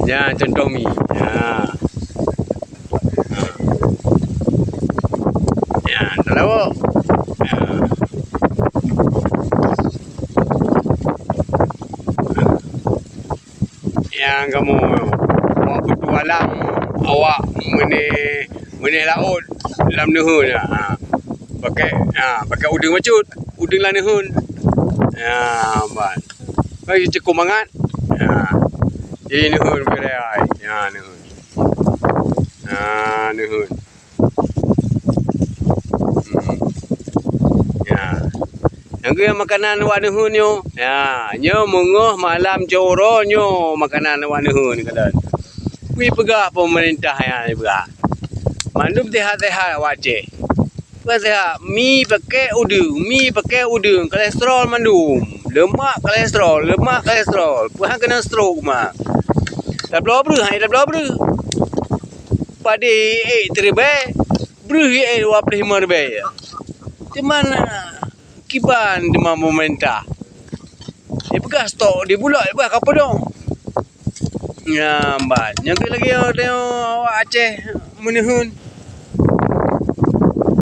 Ya, contoh mi. Ya. Ya, dah tahu. Ya. Yang kamu awak bertualang, awak mene laut dalam nehun. Pakai udang macut, udang lah nehun. Ya, ban. Bagi cukup mangat. Ya. Jadi nehun berai. Ya, nehun. Nehun. Ya. Yang ke makanan awak nehun nyo. Ya, nyo mengoh malam coro nyo makanan awak nehun kadan. Wi pegah pemerintah yang pegah. Mandum tehat-tehat awak ceh. Pasal mi pakai udang, kolesterol mandum. Lemak kolesterol. Puhan kena stroke mah. Dah blow bru, dah blow. Padi terbe. Bru 25 ribu. Di mana kiban di mana pemerintah? Dia pegang stok di bulan lepas apa dong? Ya, mbak. Yang lagi ada awak Aceh menehun.